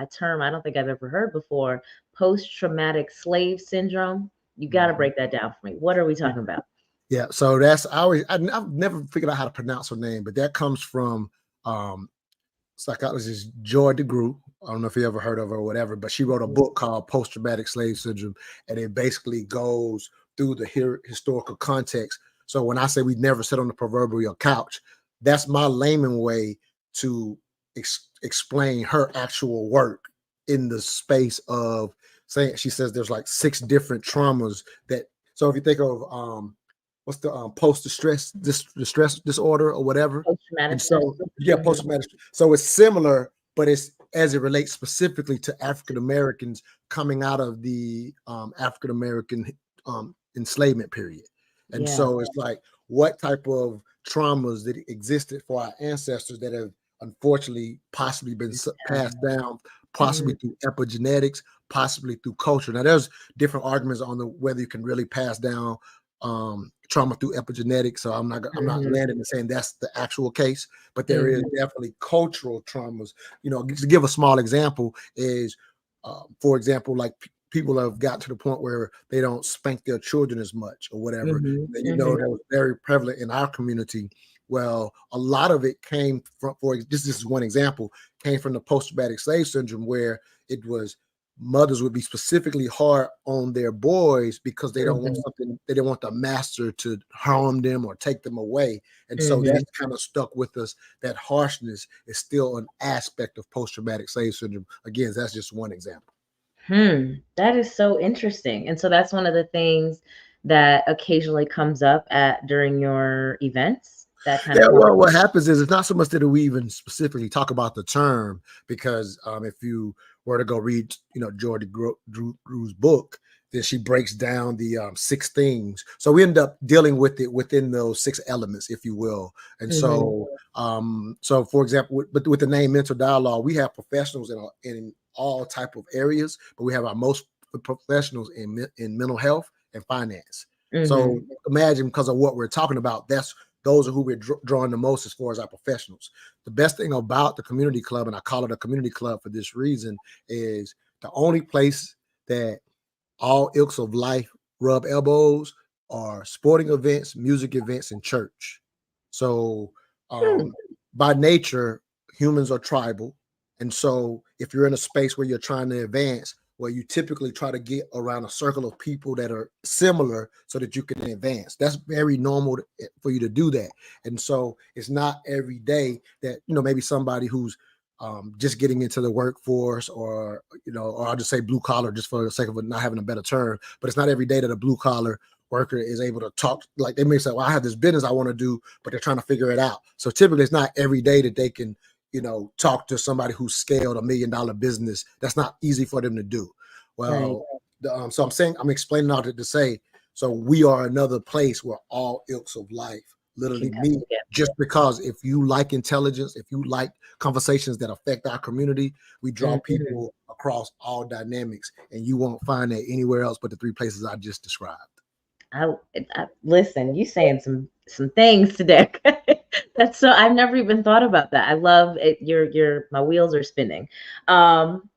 term I don't think I've ever heard before, post-traumatic slave syndrome. You got to break that down for me. What are we talking about? Yeah, so I've never figured out how to pronounce her name, but that comes from psychologist Joy DeGruy. I don't know if you ever heard of her or whatever, but she wrote a book called Post-Traumatic Slave Syndrome, and it basically goes through the historical context. So when I say we never sit on the proverbial couch, that's my layman way to explain her actual work in the space of saying. She says there's like 6 different traumas that. So if you think of what's the post-distress distress disorder or whatever, and so post-traumatic. So it's similar, but it's as it relates specifically to African Americans coming out of the African American enslavement period. And so it's like, what type of traumas that existed for our ancestors that have unfortunately possibly been passed down, possibly through epigenetics, possibly through culture. Now there's different arguments on whether you can really pass down trauma through epigenetics. So I'm not landing and saying that's the actual case, but there is definitely cultural traumas. You know, to give a small example is, for example, like people have got to the point where they don't spank their children as much or whatever. And, you know, that was very prevalent in our community. Well, a lot of it came from, this is one example, came from the post-traumatic slave syndrome, where it was mothers would be specifically hard on their boys because they don't want something, they don't want the master to harm them or take them away. And so that's kind of stuck with us. That harshness is still an aspect of post-traumatic slave syndrome. Again, that's just one example. That is so interesting. And so that's one of the things that occasionally comes up during your events. That kind of well, what happens is it's not so much that we even specifically talk about the term, because if you were to go read, you know, Joy DeGruy's book, then she breaks down the 6 things. So we end up dealing with it within those 6 elements, if you will. And so, so for example, with the name Mental Dialogue, we have professionals in all type of areas, but we have our most professionals in mental health and finance. So imagine, because of what we're talking about, those are who we're drawing the most as far as our professionals. The best thing about the community club, and I call it a community club for this reason, is the only place that all ilks of life rub elbows are sporting events, music events, and church. So by nature, humans are tribal. And so if you're in a space where you're trying to advance, well, you typically try to get around a circle of people that are similar so that you can advance. That's very normal for you to do that. And so it's not every day that, you know, maybe somebody who's just getting into the workforce, or, you know, or I'll just say blue collar just for the sake of not having a better term, but it's not every day that a blue collar worker is able to talk. Like, they may say, well, I have this business I want to do, but they're trying to figure it out. So typically it's not every day that they can, you know, talk to somebody who's scaled $1 million business. That's not easy for them to do. Well, so I'm explaining all that to say, so we are another place where all ilks of life literally meet, just because if you like intelligence, if you like conversations that affect our community, we draw people across all dynamics, and you won't find that anywhere else but the 3 places I just described. I listen, you saying some things today. That's so, I've never even thought about that. I love it. My wheels are spinning.